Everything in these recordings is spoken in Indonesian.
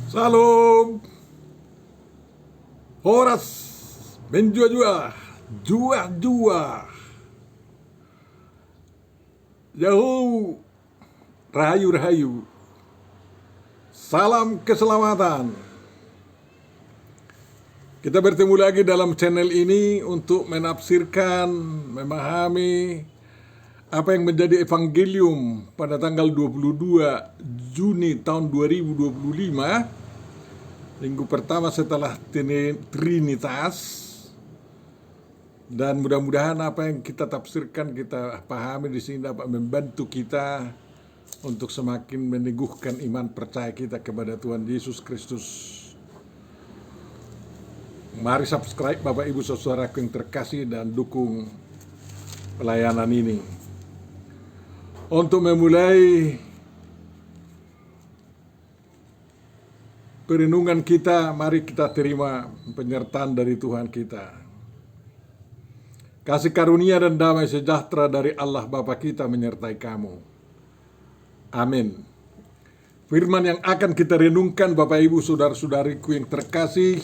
Salam, Horas, menjua-jua, jua-jua, jauh, rahayu-rahayu, salam keselamatan. Kita bertemu lagi dalam channel ini untuk menafsirkan, memahami apa yang menjadi evangelium pada tanggal 22 Juni tahun 2025, minggu pertama setelah Trinitas. Dan mudah-mudahan apa yang kita tafsirkan, kita pahami di sini dapat membantu kita untuk semakin meneguhkan iman percaya kita kepada Tuhan Yesus Kristus. Mari subscribe Bapak Ibu Saudaraku yang terkasih dan dukung pelayanan ini. Untuk memulai perenungan kita, mari kita terima penyertaan dari Tuhan kita. Kasih karunia dan damai sejahtera dari Allah Bapa kita menyertai kamu. Amin. Firman yang akan kita renungkan Bapak Ibu Saudara-saudariku yang terkasih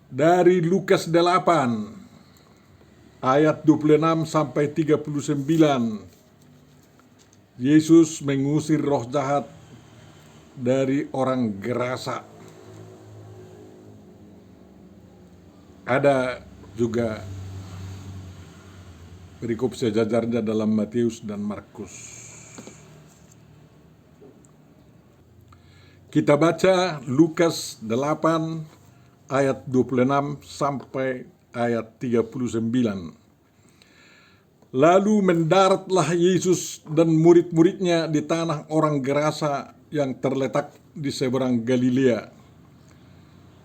dari Lukas 8 ayat 26 sampai 39. Yesus mengusir roh jahat dari orang Gerasa. Ada juga perikop sejajarnya dalam Matius dan Markus. Kita baca Lukas 8 ayat 26 sampai ayat 39. Lalu mendaratlah Yesus dan murid-muridnya di tanah orang Gerasa yang terletak di seberang Galilea.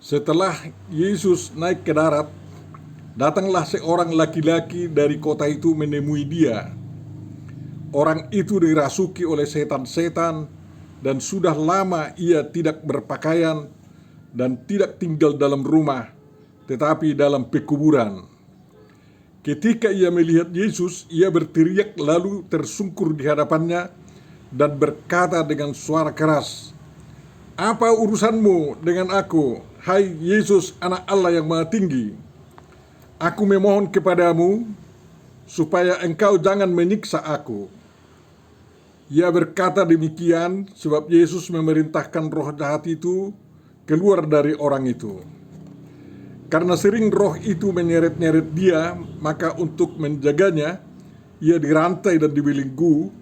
Setelah Yesus naik ke darat, datanglah seorang laki-laki dari kota itu menemui dia. Orang itu dirasuki oleh setan-setan dan sudah lama ia tidak berpakaian dan tidak tinggal dalam rumah, tetapi dalam pekuburan. Ketika ia melihat Yesus, ia berteriak lalu tersungkur di hadapannya dan berkata dengan suara keras, "Apa urusanmu dengan aku, hai Yesus, Anak Allah yang Maha Tinggi? Aku memohon kepadamu supaya engkau jangan menyiksa aku." Ia berkata demikian sebab Yesus memerintahkan roh jahat itu keluar dari orang itu. Karena sering roh itu menyeret-nyeret dia, maka untuk menjaganya, ia dirantai dan dibelenggu,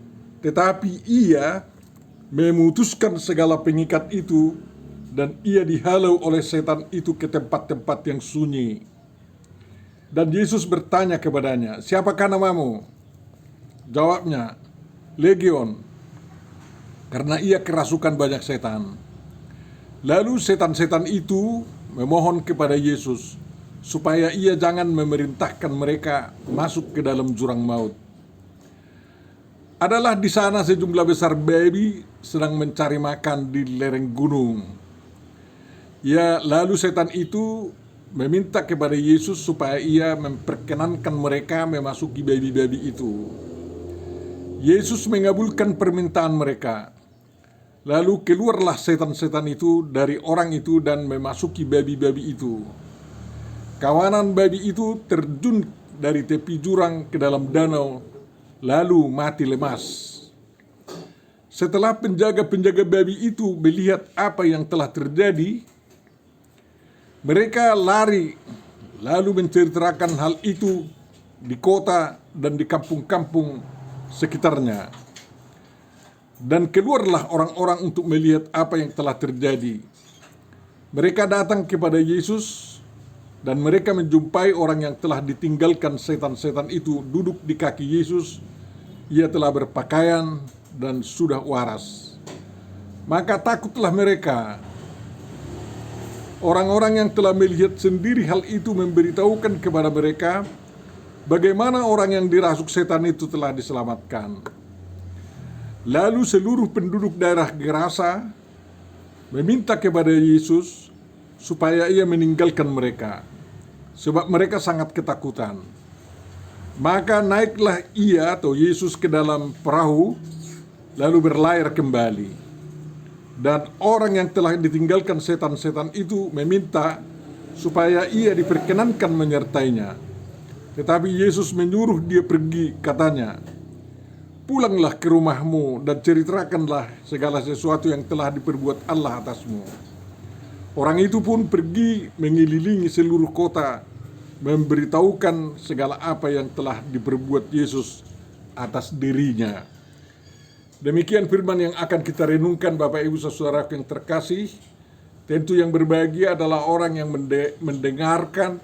tetapi ia memutuskan segala pengikat itu, dan ia dihalau oleh setan itu ke tempat-tempat yang sunyi. Dan Yesus bertanya kepadanya, "Siapakah namamu?" Jawabnya, "Legion," karena ia kerasukan banyak setan. Lalu setan-setan itu memohon kepada Yesus supaya ia jangan memerintahkan mereka masuk ke dalam jurang maut. Adalah di sana sejumlah besar babi sedang mencari makan di lereng gunung. Lalu setan itu meminta kepada Yesus supaya ia memperkenankan mereka memasuki babi-babi itu. Yesus mengabulkan permintaan mereka. Lalu keluarlah setan-setan itu dari orang itu dan memasuki babi-babi itu. Kawanan babi itu terjun dari tepi jurang ke dalam danau, lalu mati lemas. Setelah penjaga-penjaga babi itu melihat apa yang telah terjadi, mereka lari lalu menceritakan hal itu di kota dan di kampung-kampung sekitarnya. Dan keluarlah orang-orang untuk melihat apa yang telah terjadi. Mereka datang kepada Yesus dan mereka menjumpai orang yang telah ditinggalkan setan-setan itu duduk di kaki Yesus. Ia telah berpakaian dan sudah waras. Maka takutlah mereka. Orang-orang yang telah melihat sendiri hal itu memberitahukan kepada mereka bagaimana orang yang dirasuk setan itu telah diselamatkan. Lalu seluruh penduduk daerah Gerasa meminta kepada Yesus supaya ia meninggalkan mereka, sebab mereka sangat ketakutan. Maka naiklah ia atau Yesus ke dalam perahu, lalu berlayar kembali. Dan orang yang telah ditinggalkan setan-setan itu meminta supaya ia diperkenankan menyertainya. Tetapi Yesus menyuruh dia pergi, katanya, "Pulanglah ke rumahmu dan ceritakanlah segala sesuatu yang telah diperbuat Allah atasmu." Orang itu pun pergi mengelilingi seluruh kota, memberitahukan segala apa yang telah diperbuat Yesus atas dirinya. Demikian firman yang akan kita renungkan, Bapak Ibu Saudara yang terkasih. Tentu yang berbahagia adalah orang yang mendengarkan,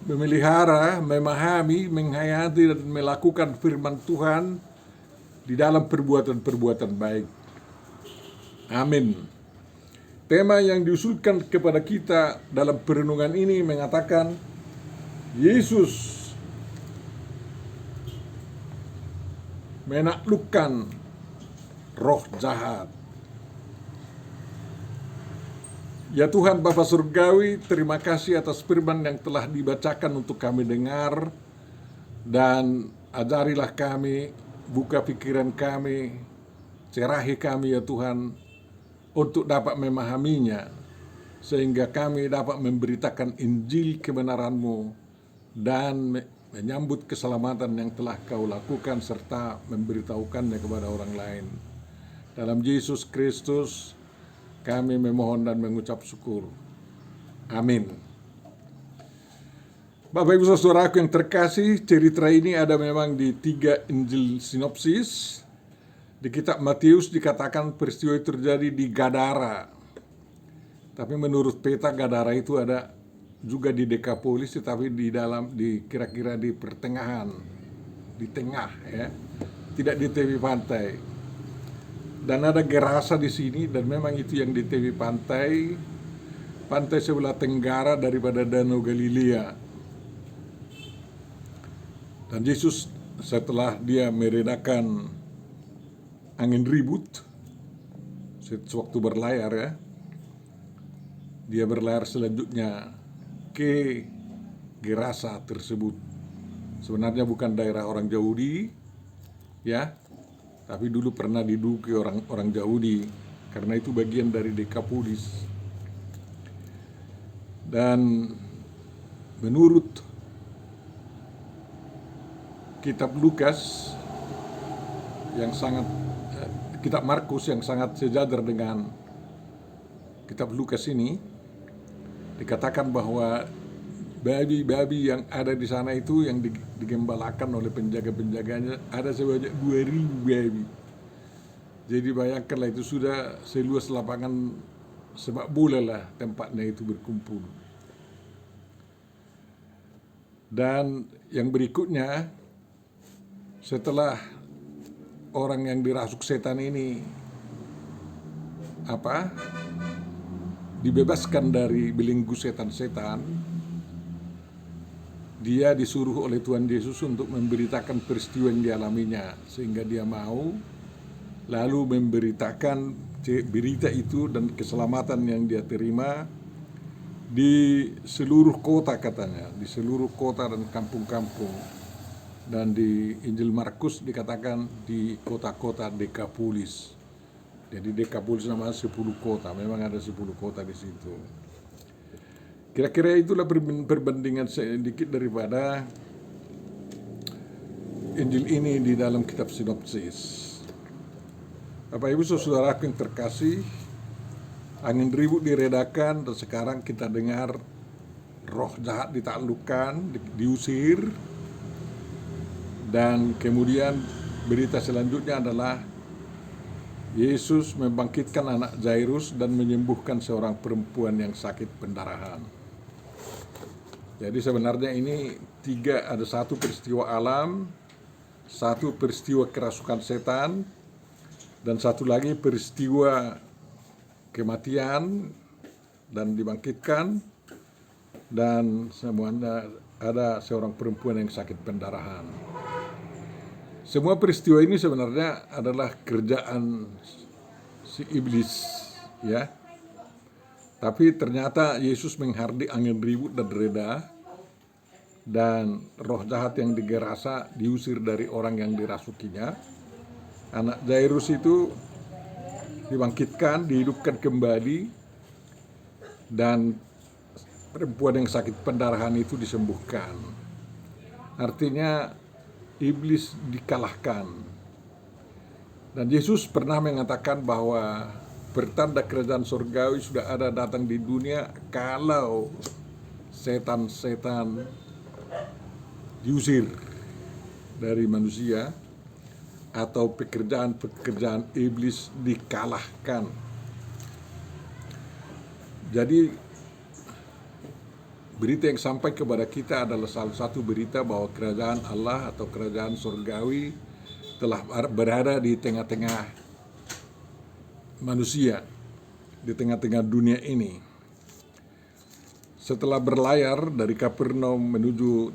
memelihara, memahami, menghayati dan melakukan firman Tuhan di dalam perbuatan-perbuatan baik. Amin. Tema yang diusulkan kepada kita dalam perenungan ini mengatakan, Yesus menaklukkan roh jahat. Ya Tuhan Bapa Surgawi, terima kasih atas firman yang telah dibacakan untuk kami dengar, dan ajarilah kami, buka pikiran kami, cerahi kami ya Tuhan, untuk dapat memahaminya, sehingga kami dapat memberitakan Injil kebenaran-Mu dan menyambut keselamatan yang telah Kau lakukan serta memberitahukannya kepada orang lain. Dalam Yesus Kristus kami memohon dan mengucap syukur. Amin. Bapak Ibu Saudaraku yang terkasih, cerita ini ada memang di 3 Injil sinopsis. Di kitab Matius dikatakan peristiwa itu terjadi di Gadara. Tapi menurut peta Gadara itu ada juga di Dekapolis, tetapi kira-kira di pertengahan, di tengah ya, tidak di tepi pantai. Dan ada Gerasa di sini, dan memang itu yang di tepi pantai sebelah tenggara daripada Danau Galilea. Dan Yesus setelah dia meredakan angin ribut, sewaktu berlayar ya, dia berlayar selanjutnya ke Gerasa tersebut. Sebenarnya bukan daerah orang Yahudi ya, tapi dulu pernah diduduki orang Yahudi, karena itu bagian dari Dekapolis. Dan menurut kitab Lukas yang sangat kitab Markus yang sangat sejajar dengan kitab Lukas ini, dikatakan bahwa babi-babi yang ada di sana itu yang digembalakan oleh penjaga-penjaganya ada sebanyak 2.000 babi. Jadi bayangkanlah, itu sudah seluas lapangan sepak bola lah tempatnya itu berkumpul. Dan yang berikutnya, setelah orang yang dirasuk setan ini dibebaskan dari belenggu setan-setan, dia disuruh oleh Tuhan Yesus untuk memberitakan peristiwa yang dialaminya, sehingga dia mau lalu memberitakan berita itu dan keselamatan yang dia terima di seluruh kota, katanya, di seluruh kota dan kampung-kampung. Dan di Injil Markus dikatakan di kota-kota Dekapolis. Jadi Dekapolis namanya 10 kota, memang ada 10 kota di situ. Kira-kira itulah perbandingan sedikit daripada Injil ini di dalam kitab sinopsis. Bapak Ibu Saudara yang terkasih, angin ribut diredakan, dan sekarang kita dengar roh jahat ditaklukkan, diusir. Dan kemudian berita selanjutnya adalah Yesus membangkitkan anak Jairus dan menyembuhkan seorang perempuan yang sakit pendarahan. Jadi sebenarnya ini ada satu peristiwa alam, satu peristiwa kerasukan setan, dan satu lagi peristiwa kematian dan dibangkitkan, dan semuanya ada seorang perempuan yang sakit pendarahan. Semua peristiwa ini sebenarnya adalah kerjaan si iblis ya. Tapi ternyata Yesus menghardik angin ribut dan reda, dan roh jahat yang di Gerasa diusir dari orang yang dirasukinya. Anak Jairus itu dibangkitkan, dihidupkan kembali, dan perempuan yang sakit pendarahan itu disembuhkan. Artinya iblis dikalahkan. Dan Yesus pernah mengatakan bahwa pertanda kerajaan surgawi sudah ada datang di dunia kalau setan-setan diusir dari manusia atau pekerjaan-pekerjaan iblis dikalahkan. Jadi berita yang sampai kepada kita adalah salah satu berita bahwa kerajaan Allah atau kerajaan surgawi telah berada di tengah-tengah manusia, di tengah-tengah dunia ini. Setelah berlayar dari Kapernaum menuju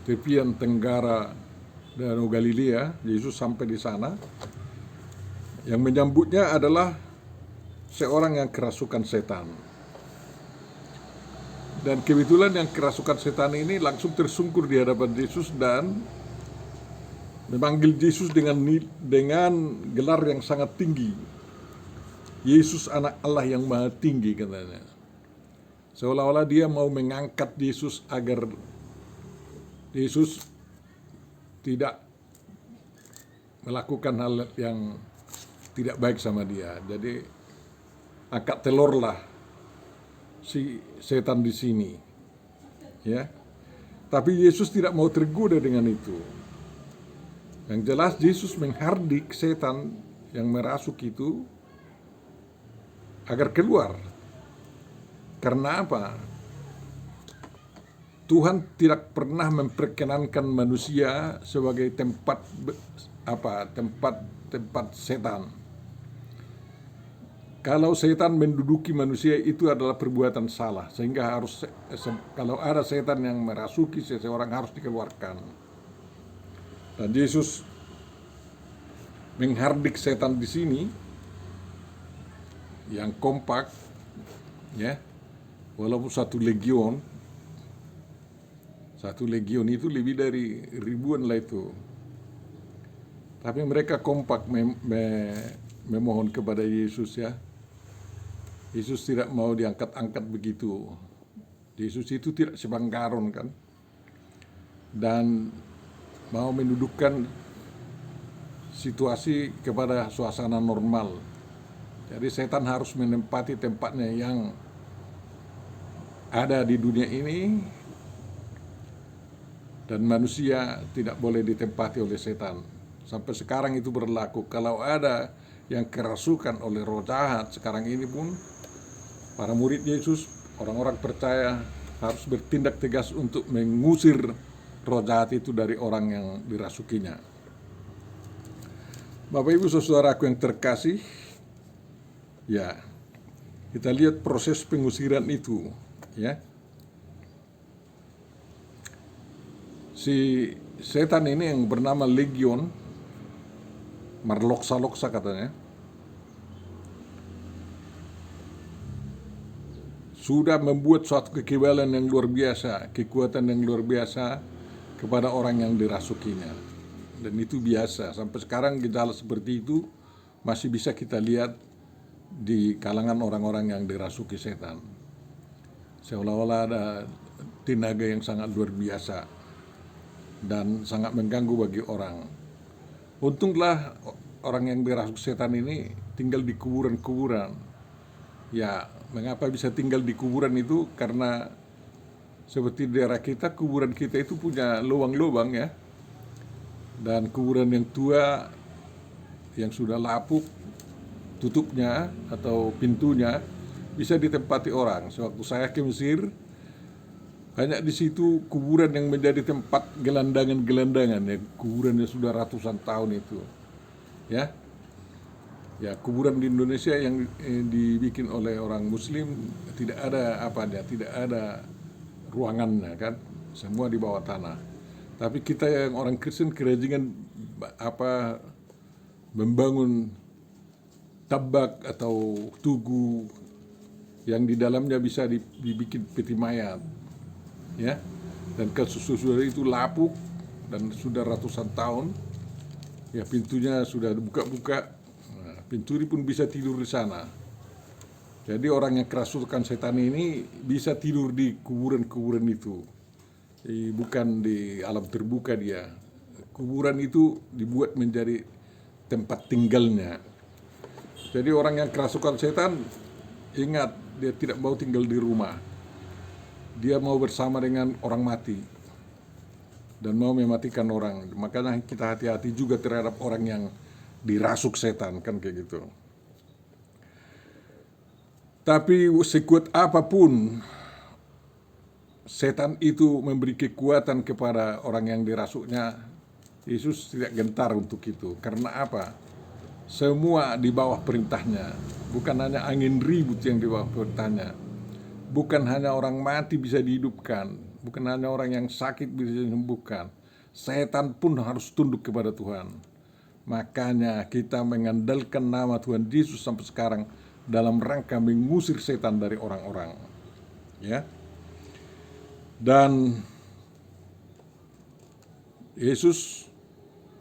tepian tenggara Danau Galilea, Yesus sampai di sana. Yang menyambutnya adalah seorang yang kerasukan setan. Dan kebetulan yang kerasukan setan ini langsung tersungkur di hadapan Yesus dan memanggil Yesus dengan gelar yang sangat tinggi. Yesus anak Allah yang maha tinggi katanya. Seolah-olah dia mau mengangkat Yesus agar Yesus tidak melakukan hal yang tidak baik sama dia. Jadi angkat telurlah si setan di sini. Ya. Tapi Yesus tidak mau tergoda dengan itu. Yang jelas Yesus menghardik setan yang merasuk itu agar keluar. Karena apa? Tuhan tidak pernah memperkenankan manusia sebagai tempat setan. Kalau setan menduduki manusia itu adalah perbuatan salah, sehingga harus kalau ada setan yang merasuki seseorang harus dikeluarkan. Dan Yesus menghardik setan di sini yang kompak, ya, walaupun satu legion itu lebih dari ribuan lah itu. Tapi mereka kompak memohon kepada Yesus, ya. Yesus tidak mau diangkat-angkat begitu. Yesus itu tidak sebanggaron kan. Dan mau mendudukkan situasi kepada suasana normal. Jadi setan harus menempati tempatnya yang ada di dunia ini, dan manusia tidak boleh ditempati oleh setan. Sampai sekarang itu berlaku. Kalau ada yang kerasukan oleh roh jahat, sekarang ini pun para murid Yesus, orang-orang percaya harus bertindak tegas untuk mengusir roh jahat itu dari orang yang dirasukinya. Bapak Ibu saudaraku yang terkasih, ya, kita lihat proses pengusiran itu, ya. Si setan ini yang bernama Legion, Marloksa-loksa katanya, sudah membuat suatu kekebalan yang luar biasa, kekuatan yang luar biasa kepada orang yang dirasukinya. Dan itu biasa, sampai sekarang gejala seperti itu masih bisa kita lihat di kalangan orang-orang yang dirasuki setan. Seolah-olah ada tenaga yang sangat luar biasa dan sangat mengganggu bagi orang. Untunglah orang yang dirasuk setan ini tinggal di kuburan-kuburan. Ya, mengapa bisa tinggal di kuburan itu? Karena seperti daerah kita, kuburan kita itu punya lubang-lubang, ya. Dan kuburan yang tua, yang sudah lapuk, tutupnya atau pintunya bisa ditempati orang. Sewaktu saya ke Mesir, banyak di situ kuburan yang menjadi tempat gelandangan-gelandangan, ya. Kuburannya sudah ratusan tahun itu, ya. Ya, kuburan di Indonesia yang dibikin oleh orang Muslim tidak ada ruangannya kan, semua di bawah tanah. Tapi kita yang orang Kristen kerajingan membangun tabak atau tugu yang di dalamnya bisa dibikin peti mayat, ya. Dan sudah itu lapuk dan sudah ratusan tahun, ya, pintunya sudah dibuka-buka. pencuri pun bisa tidur di sana. Jadi orang yang kerasukan setan ini bisa tidur di kuburan-kuburan itu. Bukan di alam terbuka dia. Kuburan itu dibuat menjadi tempat tinggalnya. Jadi orang yang kerasukan setan, ingat, dia tidak mau tinggal di rumah. Dia mau bersama dengan orang mati dan mau mematikan orang. Makanya kita hati-hati juga terhadap orang yang dirasuk setan, kan kayak gitu. Tapi sekuat apapun setan itu memberi kekuatan kepada orang yang dirasuknya, Yesus tidak gentar untuk itu. Karena apa? Semua di bawah perintahnya. Bukan hanya angin ribut yang di bawah perintahnya. Bukan hanya orang mati bisa dihidupkan. Bukan hanya orang yang sakit bisa disembuhkan. Setan pun harus tunduk kepada Tuhan. Makanya kita mengandalkan nama Tuhan Yesus sampai sekarang dalam rangka mengusir setan dari orang-orang. Ya. Dan Yesus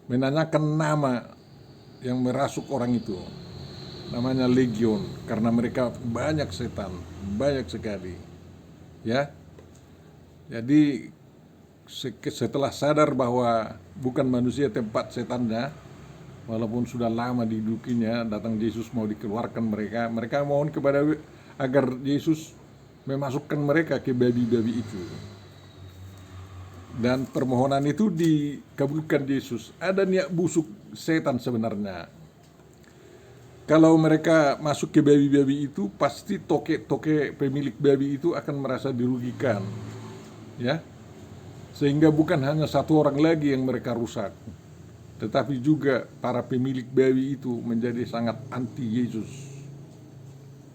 menanyakan nama yang merasuk orang itu. Namanya legion, karena mereka banyak setan, banyak sekali. Ya. Jadi setelah sadar bahwa bukan manusia tempat setannya, walaupun sudah lama didudukinya, datang Yesus mau dikeluarkan mereka. Mereka mohon kepada agar Yesus memasukkan mereka ke babi-babi itu. Dan permohonan itu dikabulkan Yesus. Ada niat busuk setan sebenarnya. Kalau mereka masuk ke babi-babi itu, pasti toke-toke pemilik babi itu akan merasa dirugikan. Ya. Sehingga bukan hanya satu orang lagi yang mereka rusak, tetapi juga para pemilik babi itu menjadi sangat anti Yesus.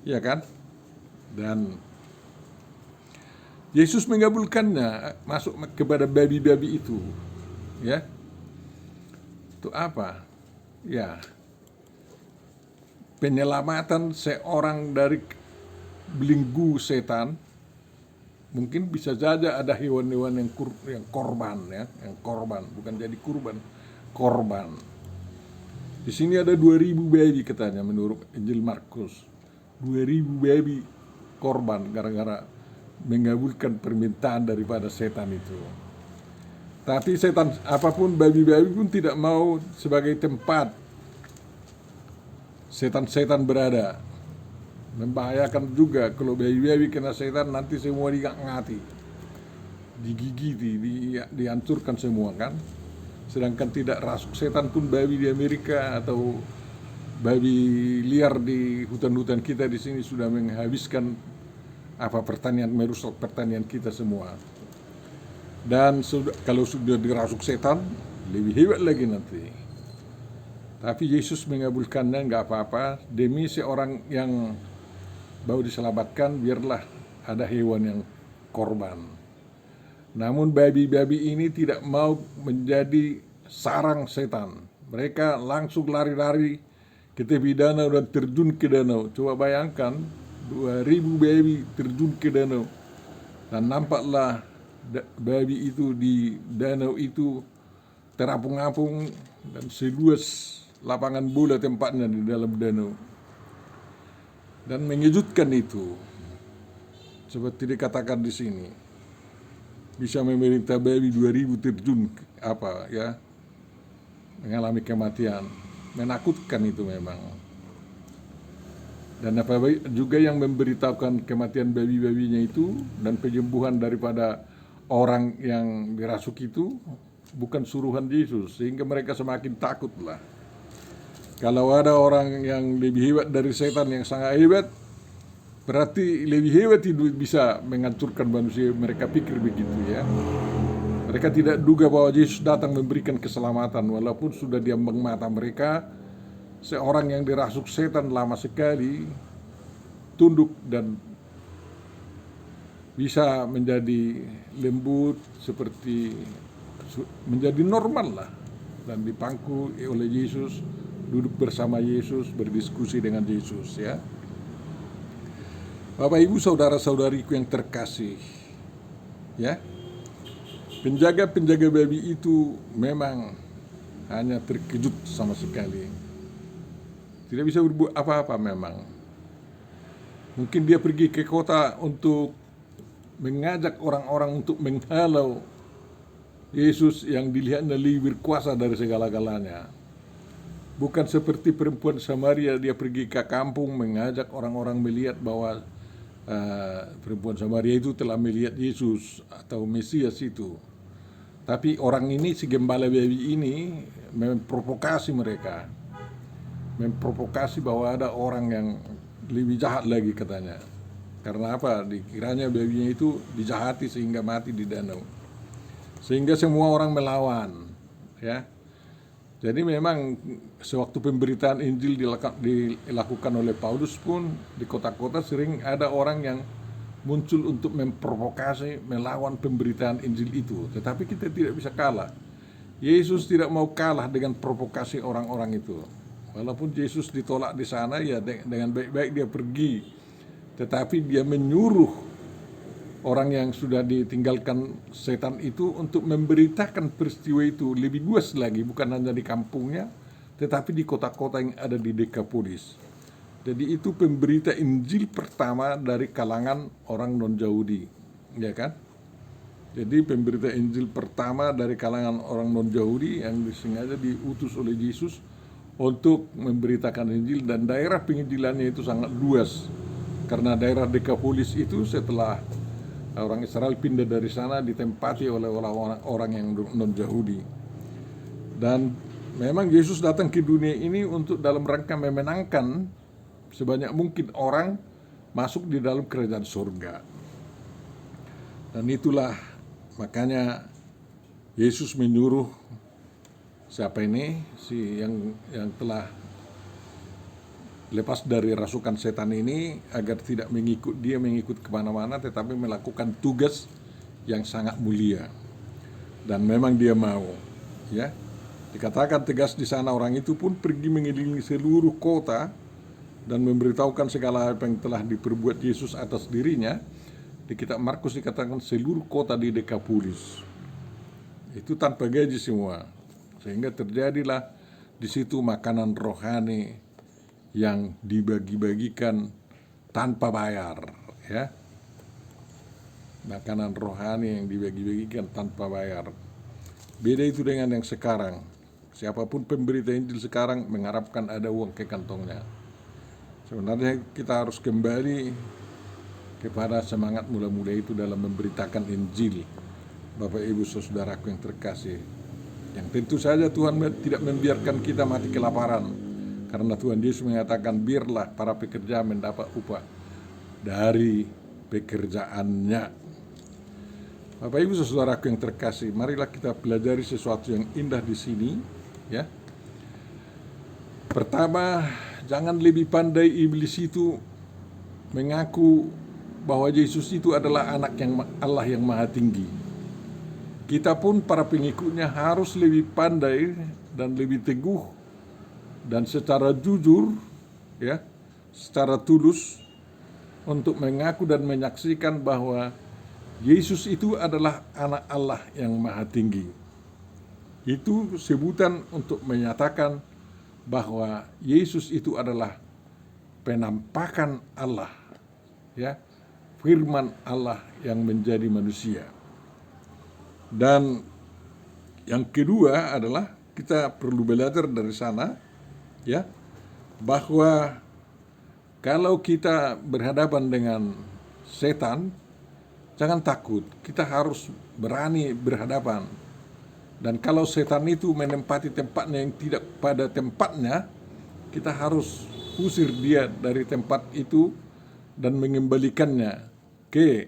Ya kan? Dan Yesus mengabulkannya masuk kepada babi-babi itu. Ya. Itu apa? Ya. Penyelamatan seorang dari belenggu setan. Mungkin bisa saja ada hewan-hewan yang korban, ya, yang korban, bukan jadi kurban, korban. Di sini ada 2000 babi katanya menurut Injil Markus. 2000 babi korban gara-gara mengabulkan permintaan daripada setan itu. Tapi setan apapun, babi-babi pun tidak mau sebagai tempat setan-setan berada. Membahayakan juga kalau bayi-bayi kena setan, nanti semua digigiti, dihancurkan semua kan. Sedangkan tidak rasuk setan pun babi di Amerika atau babi liar di hutan-hutan kita di sini sudah menghabiskan pertanian, merusak pertanian kita semua. Dan kalau sudah dirasuk setan, lebih hebat lagi nanti. Tapi Yesus mengabulkannya, nggak apa-apa, demi seorang yang baru diselamatkan, biarlah ada hewan yang korban. Namun babi-babi ini tidak mau menjadi sarang setan. Mereka langsung lari-lari ke tepi danau dan terjun ke danau. Coba bayangkan, 2000 babi terjun ke danau. Dan nampaklah babi itu di danau itu terapung-apung dan seluas lapangan bola tempatnya di dalam danau. Dan mengejutkan itu, seperti dikatakan di sini, bisa memerintah babi 2000 terjun mengalami kematian. Menakutkan itu memang. Dan apa juga yang memberitahukan kematian babi-babinya itu dan penyembuhan daripada orang yang dirasuk itu bukan suruhan Yesus, sehingga mereka semakin takutlah. Kalau ada orang yang lebih hebat dari setan yang sangat hebat, berarti lebih hebat itu bisa menghancurkan manusia. Mereka pikir begitu, ya. Mereka tidak duga bahwa Yesus datang memberikan keselamatan, walaupun sudah diambang mata mereka. Seorang yang dirasuk setan lama sekali tunduk dan bisa menjadi lembut, seperti menjadi normal lah, dan dipangku oleh Yesus, duduk bersama Yesus, berdiskusi dengan Yesus, ya. Bapak Ibu saudara-saudariku yang terkasih, ya. Penjaga-penjaga babi itu memang hanya terkejut sama sekali. tidak bisa berbuat apa-apa memang. Mungkin dia pergi ke kota untuk mengajak orang-orang untuk menghalau Yesus yang dilihatnya lebih berkuasa dari segala-galanya. Bukan seperti perempuan Samaria, dia pergi ke kampung mengajak orang-orang melihat bahwa perempuan Samaria itu telah melihat Yesus atau Mesias itu. Tapi orang ini, si gembala babi ini, memprovokasi mereka. Memprovokasi bahwa ada orang yang lebih jahat lagi katanya. Karena apa? Dikiranya babinya itu dijahati sehingga mati di danau. Sehingga semua orang melawan, ya. Jadi memang sewaktu pemberitaan Injil dilakukan oleh Paulus pun di kota-kota sering ada orang yang muncul untuk memprovokasi, melawan pemberitaan Injil itu. Tetapi kita tidak bisa kalah. Yesus tidak mau kalah dengan provokasi orang-orang itu. Walaupun Yesus ditolak di sana, ya dengan baik-baik dia pergi. Tetapi dia menyuruh orang yang sudah ditinggalkan setan itu untuk memberitakan peristiwa itu lebih luas lagi, bukan hanya di kampungnya, tetapi di kota-kota yang ada di Dekapolis. Jadi itu pemberita Injil pertama dari kalangan orang non-Yahudi, ya kan? Jadi pemberita Injil pertama dari kalangan orang non-Yahudi yang sengaja diutus oleh Yesus untuk memberitakan Injil, dan daerah penginjilannya itu sangat luas. Karena daerah Dekapolis itu setelah orang Israel pindah dari sana ditempati oleh orang yang non-Yahudi. Dan memang Yesus datang ke dunia ini untuk dalam rangka memenangkan sebanyak mungkin orang masuk di dalam kerajaan surga. Dan itulah makanya Yesus menyuruh siapa ini, si yang telah lepas dari rasukan setan ini, agar tidak mengikut kemana-mana, tetapi melakukan tugas yang sangat mulia. Dan memang dia mau, ya. Dikatakan tegas di sana, orang itu pun pergi mengelilingi seluruh kota dan memberitahukan segala apa yang telah diperbuat Yesus atas dirinya. Di kitab Markus dikatakan seluruh kota di Dekapolis. Itu tanpa gaji semua. Sehingga terjadilah di situ makanan rohani yang dibagi-bagikan tanpa bayar, ya. Makanan rohani yang dibagi-bagikan tanpa bayar. Beda itu dengan yang sekarang. Siapapun pemberita Injil sekarang mengharapkan ada uang ke kantongnya. Sebenarnya kita harus kembali kepada semangat mula-mula itu dalam memberitakan Injil, Bapak Ibu Saudaraku yang terkasih. Yang tentu saja Tuhan tidak membiarkan kita mati kelaparan. Karena Tuhan Yesus mengatakan, biarlah para pekerja mendapat upah dari pekerjaannya. Bapak Ibu Saudaraku yang terkasih, marilah kita pelajari sesuatu yang indah di sini, ya. Pertama, jangan lebih pandai iblis itu mengaku bahwa Yesus itu adalah anak yang Allah yang maha tinggi. Kita pun para pengikutnya harus lebih pandai dan lebih teguh dan secara jujur, ya, secara tulus untuk mengaku dan menyaksikan bahwa Yesus itu adalah anak Allah yang maha tinggi. Itu sebutan untuk menyatakan bahwa Yesus itu adalah penampakan Allah, ya, firman Allah yang menjadi manusia. Dan yang kedua adalah kita perlu belajar dari sana, ya, bahwa kalau kita berhadapan dengan setan, jangan takut, kita harus berani berhadapan. Dan kalau setan itu menempati tempatnya yang tidak pada tempatnya, kita harus usir dia dari tempat itu dan mengembalikannya ke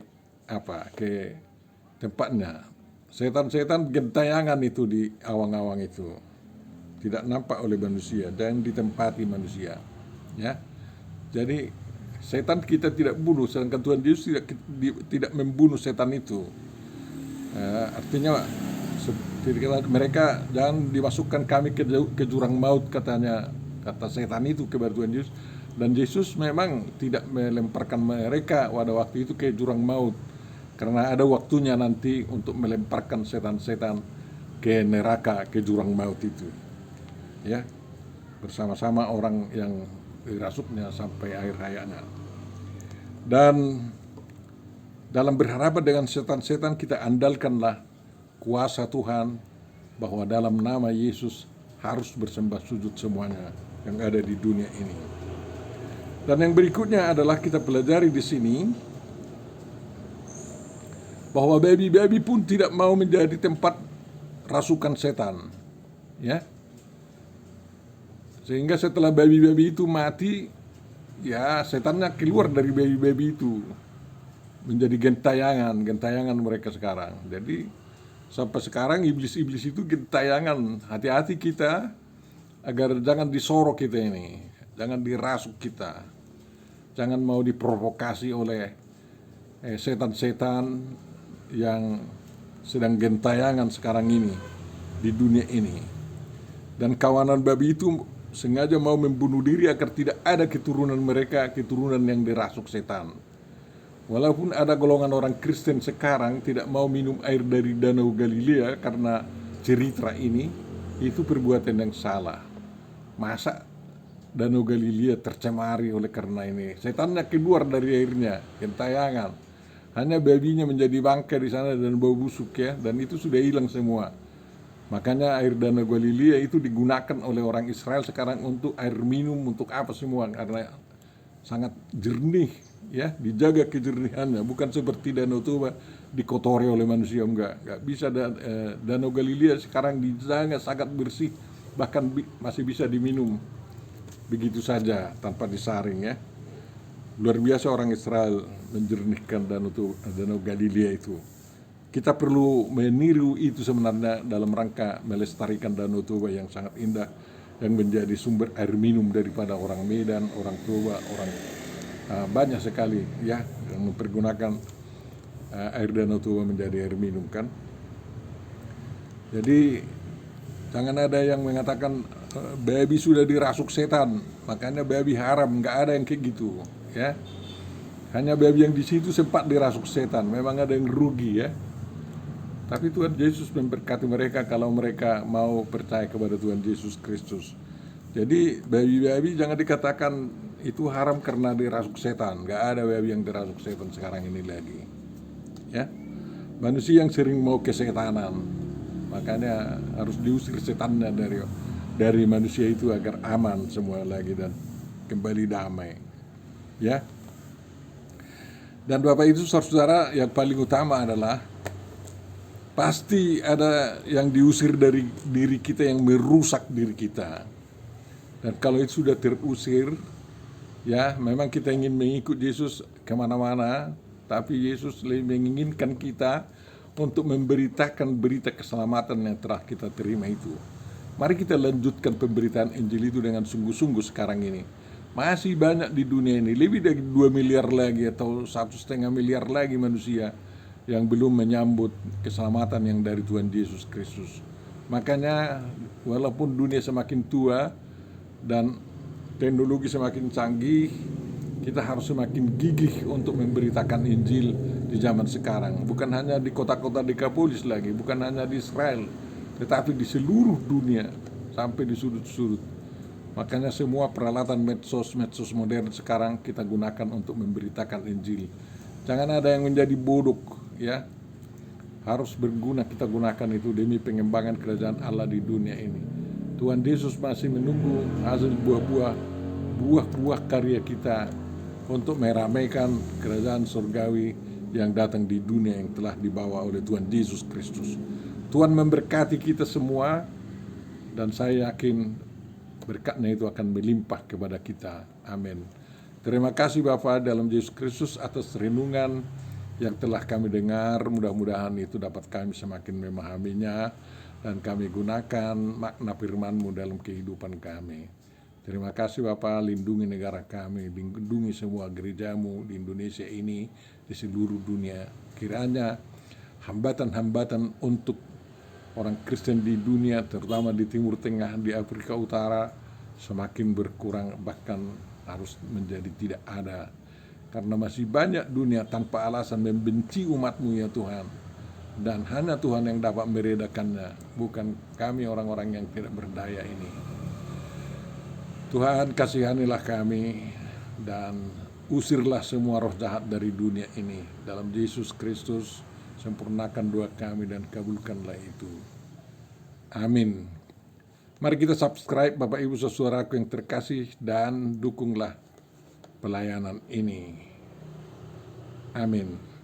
tempatnya. Setan-setan gentayangan itu di awang-awang itu, tidak nampak oleh manusia dan ditempati manusia, ya. Jadi setan kita tidak bunuh, sedangkan Tuhan Yesus tidak membunuh setan itu. Artinya mereka jangan dimasukkan kami ke jurang maut, kata setan itu kepada Tuhan Yesus. Dan Yesus memang tidak melemparkan mereka pada waktu itu ke jurang maut, karena ada waktunya nanti untuk melemparkan setan-setan ke neraka, ke jurang maut itu, ya. bersama-sama orang yang dirasuknya sampai akhir hayatnya. Dan dalam berhadapan dengan setan-setan kita andalkanlah kuasa Tuhan, bahwa dalam nama Yesus harus bersembah sujud semuanya yang ada di dunia ini. Dan yang berikutnya adalah kita pelajari di sini bahwa babi-babi pun tidak mau menjadi tempat rasukan setan, ya. Sehingga setelah babi-babi itu mati, ya setannya keluar dari babi-babi itu, menjadi gentayangan mereka sekarang. Jadi sampai sekarang iblis-iblis itu gentayangan. Hati-hati kita agar jangan disorok kita ini, jangan dirasuk kita, jangan mau diprovokasi oleh setan-setan yang sedang gentayangan sekarang ini di dunia ini. Dan kawanan babi itu sengaja mau membunuh diri agar tidak ada keturunan mereka, keturunan yang dirasuk setan. Walaupun ada golongan orang Kristen sekarang tidak mau minum air dari Danau Galilea karena cerita ini, itu perbuatan yang salah. Masa Danau Galilea tercemari oleh karena ini? Setannya keluar dari airnya, gentayangan. Hanya babinya menjadi bangkai di sana dan bau busuk, ya, dan itu sudah hilang semua. Makanya air Danau Galilea itu digunakan oleh orang Israel sekarang untuk air minum, untuk apa semua, karena sangat jernih, ya, dijaga kejernihannya. Bukan seperti Danau Toba dikotori oleh manusia, enggak bisa. Danau Galilea sekarang dijaga sangat bersih, bahkan masih bisa diminum begitu saja tanpa disaring, ya. Luar biasa orang Israel menjernihkan Danau Galilea itu. Kita perlu meniru itu sebenarnya dalam rangka melestarikan Danau Toba yang sangat indah, yang menjadi sumber air minum daripada orang Medan, orang Toba, orang banyak sekali, ya, yang mempergunakan air Danau Toba menjadi air minum, kan. Jadi jangan ada yang mengatakan babi sudah dirasuk setan, makanya babi haram. Nggak ada yang kayak gitu, ya. Hanya babi yang di situ sempat dirasuk setan, memang ada yang rugi, ya. Tapi Tuhan Yesus memberkati mereka kalau mereka mau percaya kepada Tuhan Yesus Kristus. Jadi babi-babi jangan dikatakan itu haram karena dirasuk setan. Nggak ada babi yang dirasuk setan sekarang ini lagi, ya. Manusia yang sering mau kesetanan, makanya harus diusir setannya dari manusia itu agar aman semua lagi dan kembali damai, ya. Dan Bapak Ibu saudara, yang paling utama adalah pasti ada yang diusir dari diri kita yang merusak diri kita. Dan kalau itu sudah terusir, ya, memang kita ingin mengikut Yesus kemana-mana, tapi Yesus lebih menginginkan kita untuk memberitakan berita keselamatan yang telah kita terima itu. Mari kita lanjutkan pemberitaan Injil itu dengan sungguh-sungguh sekarang ini. Masih banyak di dunia ini, lebih dari 2 miliar lagi atau 1,5 miliar lagi manusia yang belum menyambut keselamatan yang dari Tuhan Yesus Kristus. Makanya walaupun dunia semakin tua dan teknologi semakin canggih, kita harus semakin gigih untuk memberitakan Injil di zaman sekarang. Bukan hanya di kota-kota Dekapolis lagi, bukan hanya di Israel, tetapi di seluruh dunia, sampai di sudut-sudut. Makanya semua peralatan medsos modern sekarang kita gunakan untuk memberitakan Injil. Jangan ada yang menjadi bodoh, ya. Harus berguna, kita gunakan itu demi pengembangan kerajaan Allah di dunia ini. Tuhan Yesus masih menunggu hasil buah-buah karya kita untuk meramaikan kerajaan surgawi yang datang di dunia yang telah dibawa oleh Tuhan Yesus Kristus. Tuhan memberkati kita semua, dan saya yakin berkatnya itu akan melimpah kepada kita. Amin. Terima kasih Bapa dalam Yesus Kristus atas renungan yang telah kami dengar. Mudah-mudahan itu dapat kami semakin memahaminya dan kami gunakan makna firman-Mu dalam kehidupan kami. Terima kasih Bapa, lindungi negara kami, lindungi semua gereja-Mu di Indonesia ini, di seluruh dunia. Kiranya hambatan-hambatan untuk orang Kristen di dunia, terutama di Timur Tengah, di Afrika Utara, semakin berkurang, bahkan harus menjadi tidak ada. Karena masih banyak dunia tanpa alasan membenci umat-Mu ya Tuhan. Dan hanya Tuhan yang dapat meredakannya, bukan kami orang-orang yang tidak berdaya ini. Tuhan, kasihanilah kami dan usirlah semua roh jahat dari dunia ini. Dalam Yesus Kristus, sempurnakan doa kami dan kabulkanlah itu. Amin. Mari kita subscribe Bapak Ibu saudaraku yang terkasih dan dukunglah pelayanan ini. Amin.